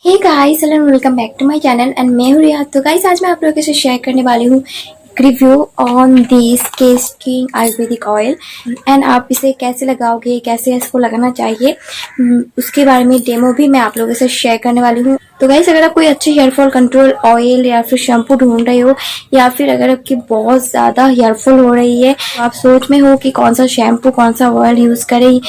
Hey guys, hello and welcome back to my channel and मैं हूँ रिया। तो guys आज मैं आप लोगों के साथ शेयर करने वाली हूँ एक review on this Keshking Ayurvedic oil and आप इसे कैसे लगाओगे, कैसे इसको लगाना चाहिए, उसके बारे में डेमो भी मैं आप लोगों के साथ शेयर करने वाली हूँ। तो गाइस अगर आप कोई अच्छे हेयर फॉल कंट्रोल ऑयल या फिर शैम्पू ढूंढ रहे हो या फिर अगर आपकी बहुत ज़्यादा हेयर फॉल हो रही है तो आप सोच में हो कि कौन सा शैम्पू कौन सा ऑयल यूज़ करें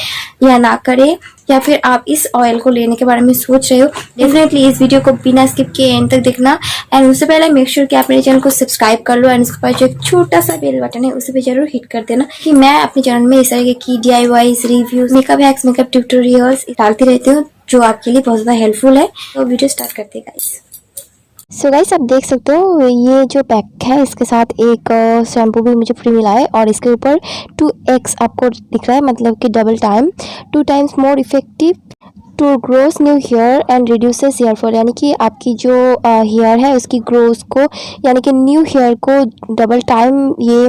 या ना करें, या फिर आप इस ऑयल को लेने के बारे में सोच रहे हो, डेफिनेटली इस वीडियो को बिना स्किप किए एंड तक देखना। एंड उससे पहले मेक श्योर कि आप मेरे चैनल को सब्सक्राइब कर लो एंड उसके पास जो एक छोटा सा बेल बटन है उसे भी जरूर हिट कर देना कि मैं अपने चैनल में इस तरह की DIYs, reviews, makeup hacks, makeup tutorials डालती रहती हूँ जो आपके लिए बहुत ज़्यादा हेल्पफुल है। तो वीडियो स्टार्ट करते हैं गाइस। सो गाइस आप देख सकते हो ये जो पैक है इसके साथ एक शैम्पू भी मुझे फ्री मिला है और इसके ऊपर 2x आपको दिख रहा है, मतलब कि double time 2 times more effective to grows new hair and reduces hair fall, यानी कि आपकी जो हेयर है उसकी ग्रोथ को, यानी कि न्यू हेयर को डबल टाइम ये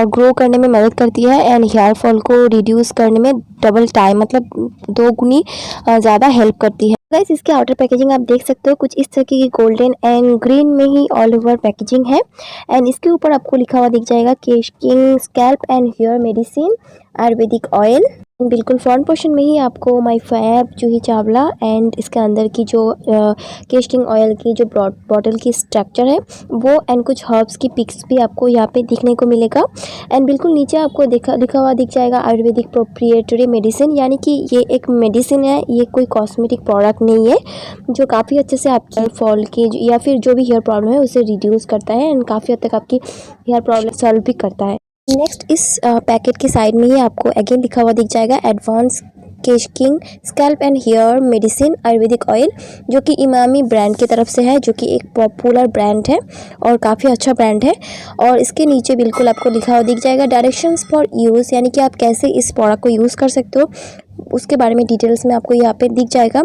ग्रो करने में मदद करती है एंड हेयर फॉल को रिड्यूस करने में डबल टाइम मतलब 2 गुनी ज़्यादा हेल्प करती है। गाइस इसके आउटर पैकेजिंग आप देख सकते हो कुछ इस तरह की गोल्डन एंड ग्रीन में ही ऑल ओवर पैकेजिंग है एंड इसके ऊपर आपको लिखा हुआ दिख जाएगा Kesh King scalp and hair medicine Ayurvedic oil. बिल्कुल फ्रंट पोर्शन में ही आपको my fab Juhi Chawla and इसके अंदर की जो केशकिंग ऑयल की जो बॉटल की स्ट्रक्चर है वो एंड कुछ हर्ब्स की पिक्स भी आपको यहाँ पे दिखने को मिलेगा एंड बिल्कुल नीचे आपको लिखा हुआ दिख जाएगा आयुर्वेदिक प्रोप्रिएटरी मेडिसिन, यानी कि ये एक मेडिसिन है, ये कोई कॉस्मेटिक प्रोडक्ट नहीं है, जो काफ़ी अच्छे से आपकी फॉल की या फिर जो भी हेयर प्रॉब्लम है उसे रिड्यूस करता है एंड काफ़ी हद तक आपकी हेयर प्रॉब्लम सॉल्व भी करता है। नेक्स्ट इस पैकेट के साइड में ही आपको अगेन लिखा हुआ दिख जाएगा advance Kesh King scalp and hair medicine Ayurvedic oil, जो कि इमामी ब्रांड की तरफ से है, जो कि एक पॉपुलर ब्रांड है और काफ़ी अच्छा ब्रांड है। और इसके नीचे बिल्कुल आपको लिखा हुआ दिख जाएगा डायरेक्शंस फॉर यूज़, यानी कि आप कैसे इस प्रोडक्ट को यूज़ कर सकते हो उसके बारे में डिटेल्स में आपको यहाँ पे दिख जाएगा।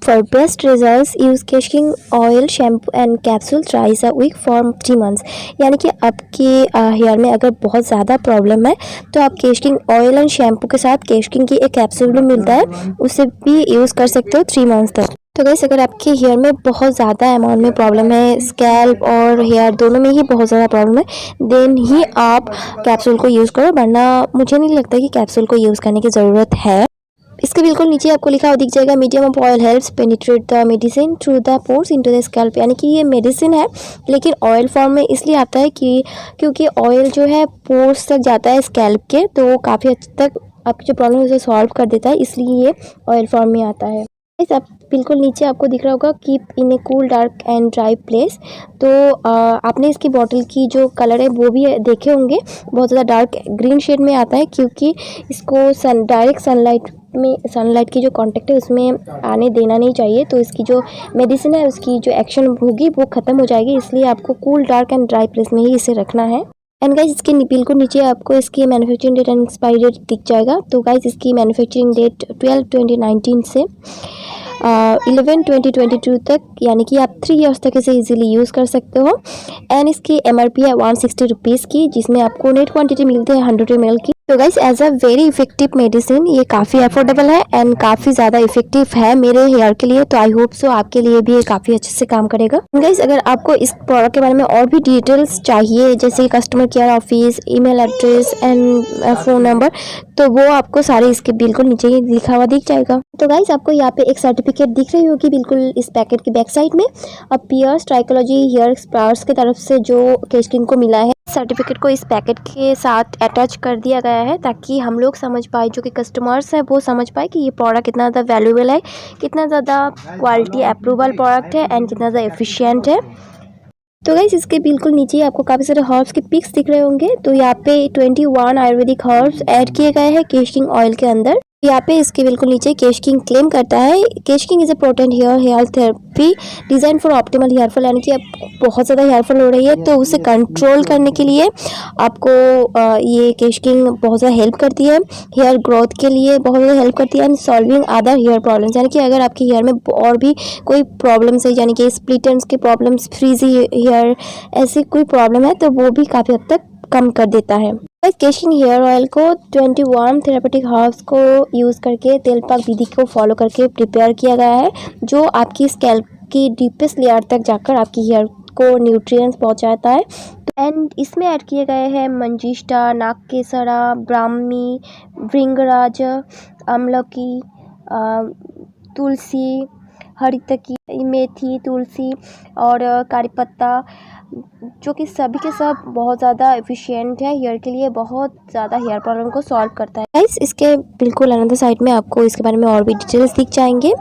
For best results use Kesh King oil shampoo and capsule thrice a week for 3 months, यानी कि आपके हेयर में अगर बहुत ज़्यादा प्रॉब्लम है तो आप केशकिंग ऑयल एंड शैम्पू के साथ केशकिंग की एक कैप्सूल भी मिलता है, उसे भी यूज़ कर सकते हो 3 मंथ्स तक। तो गाइस अगर आपके हेयर में बहुत ज़्यादा अमाउंट में प्रॉब्लम है, स्कैल्प और हेयर दोनों में ही बहुत ज़्यादा प्रॉब्लम है, देन ही आप कैप्सूल को यूज़ करो, वरना मुझे नहीं लगता कि कैप्सूल को यूज़ करने की ज़रूरत है। इसके बिल्कुल नीचे आपको लिखा हुआ दिख जाएगा medium of oil helps penetrate the medicine through the pores into the scalp, यानी कि ये मेडिसिन है लेकिन ऑयल फॉर्म में इसलिए आता है कि क्योंकि ऑयल जो है पोर्स तक जाता है स्कैल्प के, तो वो काफ़ी हद तक आपकी जो प्रॉब्लम है उसे सॉल्व कर देता है, इसलिए ये ऑयल फॉर्म में आता है। आप बिल्कुल नीचे आपको दिख रहा होगा keep in A cool dark and dry place, तो आपने इसकी बॉटल की जो कलर है वो भी देखे होंगे, बहुत ज़्यादा डार्क ग्रीन शेड में आता है क्योंकि इसको डायरेक्ट सनलाइट की जो कांटेक्ट है उसमें आने देना नहीं चाहिए, तो इसकी जो मेडिसिन है उसकी जो एक्शन होगी वो ख़त्म हो जाएगी, इसलिए आपको cool dark and dry place में ही इसे रखना है। एंड गाइज इसके बिल्कुल नीचे आपको इसकी manufacturing date and expiry date दिख जाएगा। तो गाइज इसकी मैन्युफैक्चरिंग डेट 12/2019 से 11/2022 तक, यानी कि आप 3 ईयर्स तक इसे इजीली यूज़ कर सकते हो एंड इसकी MRP है 160 रुपीज़ की, जिसमें आपको नेट क्वांटिटी मिलती है 100 ml की। तो guys as a very effective medicine ये काफ़ी अफोर्डेबल है एंड काफ़ी ज़्यादा इफेक्टिव है मेरे हेयर के लिए, तो आई होप सो आपके लिए भी ये काफ़ी अच्छे से काम करेगा। गाइस अगर आपको इस प्रोडक्ट के बारे में और भी डिटेल्स चाहिए, जैसे customer care office, email address and phone number, तो वो आपको सारे इसके बिल्कुल नीचे ही लिखा हुआ दिख जाएगा। तो गाइस आपको यहाँ पे एक सर्टिफिकेट दिख रही होगी बिल्कुल इस पैकेट की बैक साइड में, अब पियर्स ट्राइकोलॉजी हेयर एक्सपर्ट्स की तरफ से जो केशकिंग को मिला है, सर्टिफिकेट को इस पैकेट के साथ अटैच कर दिया गया है ताकि हम लोग समझ पाए, जो कि कस्टमर्स हैं वो समझ पाए कि ये प्रोडक्ट कितना ज़्यादा वैल्यूएबल है, कितना ज़्यादा क्वालिटी अप्रूवल प्रोडक्ट है एंड कितना ज़्यादा एफिशिएंट है। तो गाइस इसके बिल्कुल नीचे आपको काफ़ी सारे हर्ब्स के पिक्स दिख रहे होंगे, तो यहाँ पे 21 आयुर्वेदिक हर्ब्स ऐड किए गए हैं केशकिंग ऑयल के अंदर। यहाँ पे इसके बिल्कुल नीचे केशकिंग क्लेम करता है Kesh King is a potent hair health therapy design for optimal hair fall, यानी कि आप बहुत ज़्यादा हेयर फॉल हो रही है तो उसे कंट्रोल करने के लिए आपको ये केशकिंग बहुत ज़्यादा हेल्प करती है, हेयर ग्रोथ के लिए बहुत ज़्यादा हेल्प करती है and solving other hair problems, यानी कि अगर आपके हेयर में और भी कोई प्रॉब्लम्स है, यानी कि स्प्लिट एंड्स की प्रॉब्लम्स, फ्रीजी हेयर, ऐसी कोई प्रॉब्लम है तो वो भी काफ़ी हद तक कम कर देता है। केशकिंग हेयर ऑयल को 21 थेरेपेटिक हर्ब्स को यूज़ करके तेलपाक विधि को फॉलो करके प्रिपेयर किया गया है, जो आपकी स्कैल्प आपकी डीपेस्ट लेयर तक जाकर आपकी हेयर को न्यूट्रिएंट्स पहुंचाता है। एंड इसमें ऐड किए गए हैं मंजिष्टा, नागकेसरा, ब्राह्मी, भृंगराज, आमलकी, तुलसी, हरितकी, मेथी, तुलसी और करी पत्ता, जो कि सभी के सब बहुत ज़्यादा एफिशिएंट है हेयर के लिए, बहुत ज़्यादा हेयर प्रॉब्लम को सॉल्व करता है। गाइस, इसके बिल्कुल अनदर साइड में आपको इसके बारे में और भी डिटेल्स दिख जाएंगे।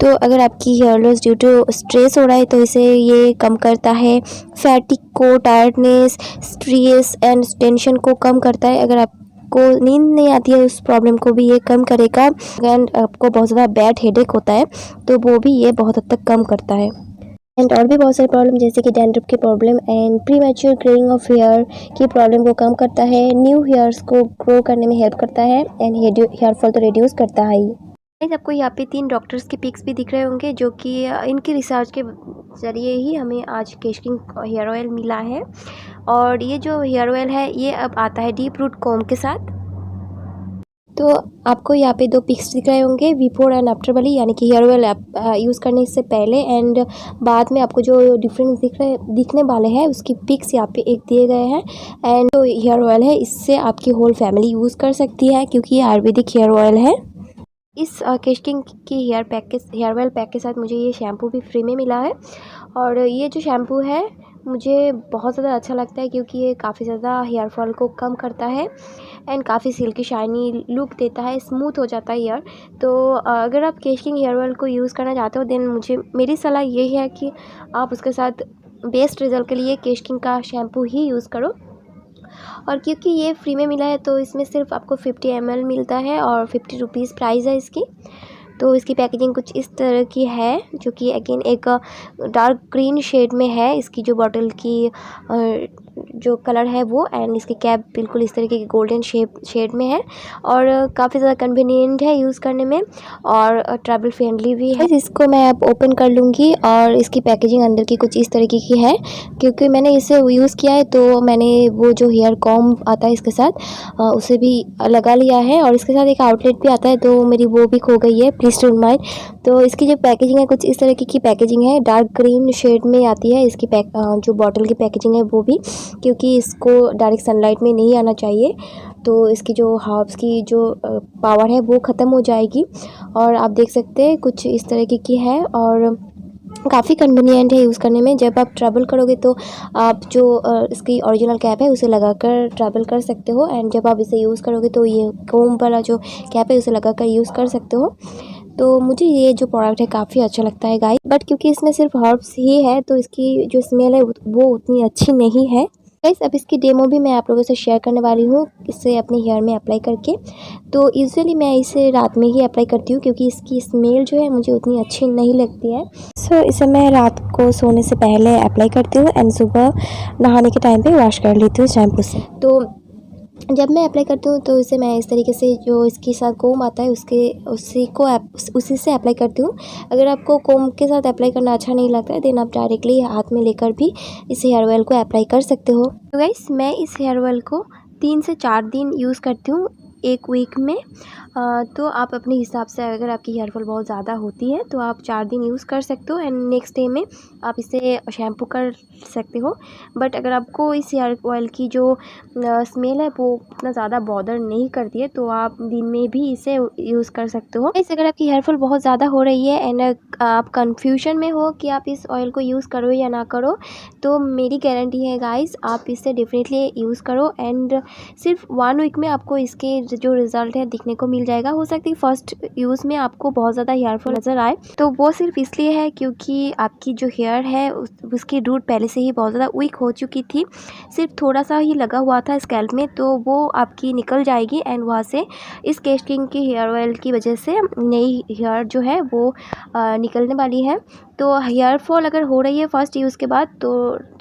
तो अगर आपकी hair loss due to stress हो रहा है तो इसे ये कम करता है, फैटिक को, टायर्डनेस, स्ट्रेस एंड टेंशन को कम करता है। अगर आपको नींद नहीं आती है उस प्रॉब्लम को भी ये कम करेगा। एंड आपको बहुत ज़्यादा बैड हेडेक होता है तो वो भी ये बहुत हद तक कम करता है। एंड और भी बहुत सारे प्रॉब्लम जैसे कि डैंड्रफ की problem and premature greying of hair की प्रॉब्लम को कम करता है, न्यू हेयर्स को ग्रो करने में हेल्प करता है एंड हेयर फॉल तो रिड्यूस करता है ही। आपको यहाँ पे 3 डॉक्टर्स के पिक्स भी दिख रहे होंगे जो कि इनकी रिसर्च के ज़रिए ही हमें आज केशकिंग हेयर ऑयल मिला है। और ये जो हेयर ऑयल है ये अब आता है डीप रूट कॉम्ब के साथ। तो आपको यहाँ पे 2 पिक्स दिख रहे होंगे बिफोर एंड आफ्टर वाली, यानी कि हेयर ऑयल यूज़ करने से पहले एंड बाद में आपको जो डिफरेंस दिखने वाले हैं उसकी पिक्स यहाँ पे एक दिए गए हैं। एंड जो हेयर ऑयल है इससे आपकी होल फैमिली यूज़ कर सकती है क्योंकि ये आयुर्वेदिक हेयर ऑयल है। इस केशकिंग की हेयर ऑयल पैक के साथ मुझे ये शैम्पू भी फ्री में मिला है। और ये जो शैम्पू है मुझे बहुत ज़्यादा अच्छा लगता है क्योंकि ये काफ़ी ज़्यादा हेयर फॉल को कम करता है एंड काफ़ी सिल्की शाइनी लुक देता है, स्मूथ हो जाता है हेयर। तो अगर आप केशकिंग हेयर ऑयल को यूज़ करना चाहते हो देन मेरी सलाह यही है कि आप उसके साथ बेस्ट रिजल्ट के लिए केशकिंग का शैम्पू ही यूज़ करो। और क्योंकि ये फ्री में मिला है तो इसमें सिर्फ आपको 50 ml मिलता है और 50 रुपीज़ प्राइस है इसकी। तो इसकी पैकेजिंग कुछ इस तरह की है जो कि अगेन एक डार्क ग्रीन शेड में है इसकी जो बॉटल की जो कलर है वो, एंड इसकी कैप बिल्कुल इस तरीके की गोल्डन शेड में है और काफ़ी ज़्यादा कन्वीनियंट है यूज़ करने में और ट्रैवल फ्रेंडली भी है। इसको मैं अब ओपन कर लूँगी और इसकी पैकेजिंग अंदर की कुछ इस तरीके की है। क्योंकि मैंने इसे यूज़ किया है तो मैंने वो जो हेयर कॉम्ब आता है इसके साथ उसे भी लगा लिया है और इसके साथ एक आउटलेट भी आता है तो मेरी वो भी खो गई है, प्लीज़ डोंट माइंड। तो इसकी जो पैकेजिंग है कुछ इस तरीके की पैकेजिंग है, डार्क ग्रीन शेड में आती है इसकी जो बॉटल की पैकेजिंग है वो भी, क्योंकि इसको डायरेक्ट सनलाइट में नहीं आना चाहिए तो इसकी जो हर्ब्स की जो पावर है वो ख़त्म हो जाएगी। और आप देख सकते हैं कुछ इस तरीके की है और काफ़ी कन्वीनियंट है यूज़ करने में। जब आप ट्रैवल करोगे तो आप जो इसकी ओरिजिनल कैप है उसे लगाकर ट्रैवल कर सकते हो एंड जब आप इसे यूज़ करोगे तो ये कोम्ब वाला जो कैप है उसे लगाकर यूज़ कर सकते हो। तो मुझे ये जो प्रोडक्ट है काफ़ी अच्छा लगता है गाइस, बट क्योंकि इसमें सिर्फ हर्ब्स ही है तो इसकी जो स्मेल है वो उतनी अच्छी नहीं है गाइस। अब इसकी डेमो भी मैं आप लोगों से शेयर करने वाली हूँ इसे अपने हेयर में अप्लाई करके। तो यूजुअली मैं इसे रात में ही अप्लाई करती हूँ क्योंकि इसकी स्मेल जो है मुझे उतनी अच्छी नहीं लगती है। सो इसे मैं रात को सोने से पहले अप्लाई करती हूँ एंड सुबह नहाने के टाइम पे वॉश कर लेती हूँ शैम्पू से। तो जब मैं अप्लाई करती हूँ तो इसे मैं इस तरीके से जो इसके साथ कोम आता है उसी से अप्लाई करती हूँ। अगर आपको कोम के साथ अप्लाई करना अच्छा नहीं लगता है देन आप डायरेक्टली हाथ में लेकर भी इस हेयर ऑयल को अप्लाई कर सकते हो। तो गाइस, मैं इस हेयर ऑयल को 3 से 4 दिन यूज़ करती हूँ एक वीक में। तो आप अपने हिसाब से अगर आपकी हेयर फॉल बहुत ज़्यादा होती है तो आप 4 दिन यूज़ कर सकते हो एंड नेक्स्ट डे में आप इसे शैम्पू कर सकते हो। बट अगर आपको इस हेयर ऑयल की जो स्मेल है वो उतना ज़्यादा बॉदर नहीं करती है तो आप दिन में भी इसे यूज़ कर सकते हो। इस अगर आपकी हेयर फॉल बहुत ज़्यादा हो रही है एंड आप कन्फ्यूजन में हो कि आप इस ऑयल को यूज़ करो या ना करो तो मेरी गारंटी है गाइस, आप इसे डेफिनेटली यूज़ करो एंड सिर्फ 1 वीक में आपको इसके जो रिज़ल्ट है दिखने को मिल जाएगा। हो सकता है फर्स्ट यूज़ में आपको बहुत ज़्यादा हेयर फॉल नज़र आए तो वो सिर्फ इसलिए है क्योंकि आपकी जो हेयर है उसकी रूट पहले से ही बहुत ज़्यादा वीक हो चुकी थी, सिर्फ थोड़ा सा ही लगा हुआ था स्कैल्प में तो वो आपकी निकल जाएगी एंड वहाँ से इस केशकिंग की हेयर ऑयल की वजह से नई हेयर जो है वो निकलने वाली है। तो हेयर फॉल अगर हो रही है फर्स्ट यूज़ के बाद तो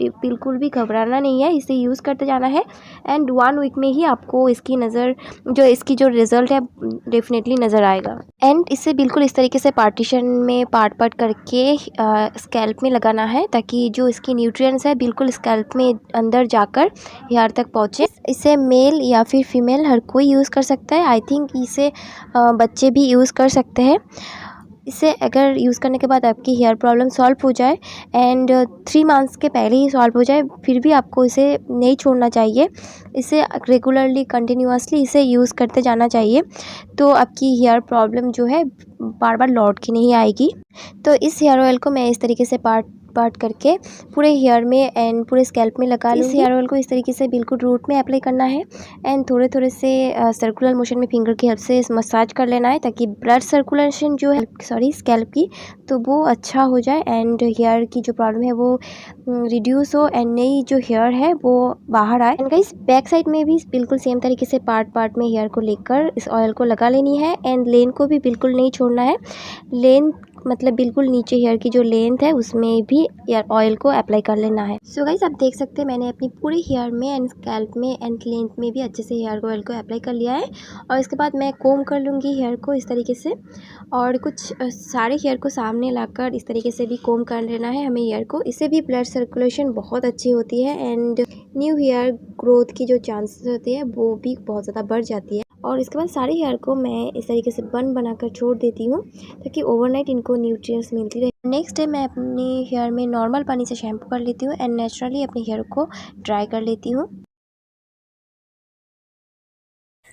बिल्कुल भी घबराना नहीं है, इसे यूज़ करते जाना है एंड 1 वीक में ही आपको इसकी जो रिज़ल्ट है डेफिनेटली नज़र आएगा। एंड इसे बिल्कुल इस तरीके से पार्टीशन में पार्ट करके स्कैल्प में लगाना है ताकि जो इसकी न्यूट्रिएंट्स है बिल्कुल स्कैल्प में अंदर जाकर हेयर तक पहुँचे। इसे मेल या फिर फीमेल हर कोई यूज़ कर सकता है। आई थिंक इसे बच्चे भी यूज़ कर सकते हैं। इसे अगर यूज़ करने के बाद आपकी हेयर प्रॉब्लम सॉल्व हो जाए एंड 3 मंथ्स के पहले ही सॉल्व हो जाए, फिर भी आपको इसे नहीं छोड़ना चाहिए। इसे रेगुलरली कंटिन्यूअसली इसे यूज़ करते जाना चाहिए, तो आपकी हेयर प्रॉब्लम जो है बार बार लौट के नहीं आएगी। तो इस हेयर ऑयल को मैं इस तरीके से पार्ट पार्ट करके पूरे हेयर में एंड पूरे स्कैल्प में लगा लूँगी। इस हेयर ऑयल को इस तरीके से बिल्कुल रूट में अप्लाई करना है एंड थोड़े थोड़े से सर्कुलर मोशन में फिंगर की हेल्प से मसाज कर लेना है, ताकि ब्लड सर्कुलेशन जो है स्कैल्प की, तो वो अच्छा हो जाए एंड हेयर की जो प्रॉब्लम है वो रिड्यूस हो एंड नई जो हेयर है वो बाहर आए। एंड गाइस बैक साइड में भी बिल्कुल सेम तरीके से पार्ट पार्ट में हेयर को लेकर इस ऑयल को लगा लेनी है एंड लेन को भी बिल्कुल नहीं छोड़ना है। लेन मतलब बिल्कुल नीचे हेयर की जो लेंथ है उसमें भी हेयर ऑयल को अप्लाई कर लेना है। सो गाइस आप देख सकते हैं मैंने अपनी पूरी हेयर में एंड स्कैल्प में एंड लेंथ में भी अच्छे से हेयर ऑयल को अप्लाई कर लिया है। और इसके बाद मैं कोम कर लूँगी हेयर को इस तरीके से, और कुछ सारे हेयर को सामने लाकर इस तरीके से भी कोम कर लेना है हमें हेयर को। इससे भी ब्लड सर्कुलेशन बहुत अच्छी होती है एंड न्यू हेयर ग्रोथ की जो चांसेस होती है वो भी बहुत ज़्यादा बढ़ जाती है। और इसके बाद सारे हेयर को मैं इस तरीके से बन बनाकर छोड़ देती हूँ, ताकि ओवरनाइट इनको न्यूट्रिएंट्स मिलती रहे। नेक्स्ट डे मैं अपनी हेयर में नॉर्मल पानी से शैम्पू कर लेती हूँ एंड नेचुरली अपनी हेयर को ड्राई कर लेती हूँ।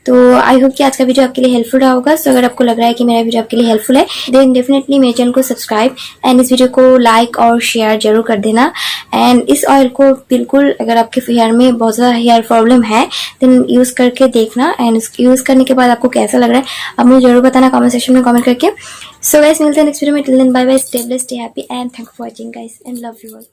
तो आई होप कि आज का वीडियो आपके लिए हेल्पफुल रहा होगा। सो अगर आपको लग रहा है कि मेरा वीडियो आपके लिए हेल्पफुल है, देन डेफिनेटली मेरे चैनल को सब्सक्राइब एंड इस वीडियो को लाइक और शेयर जरूर कर देना। एंड इस ऑयल को बिल्कुल अगर आपके हेयर में बहुत ज़्यादा हेयर प्रॉब्लम है देन यूज़ करके देखना एंड यूज़ करने के बाद आपको कैसा लग रहा है आप मुझे जरूर बताना कमेंट सेक्शन में कमेंट करके। सो गाइस मिलते हैं नेक्स्ट वीडियो में। Till then bye bye, stay blessed, stay happy and thank for watching guys and love you all.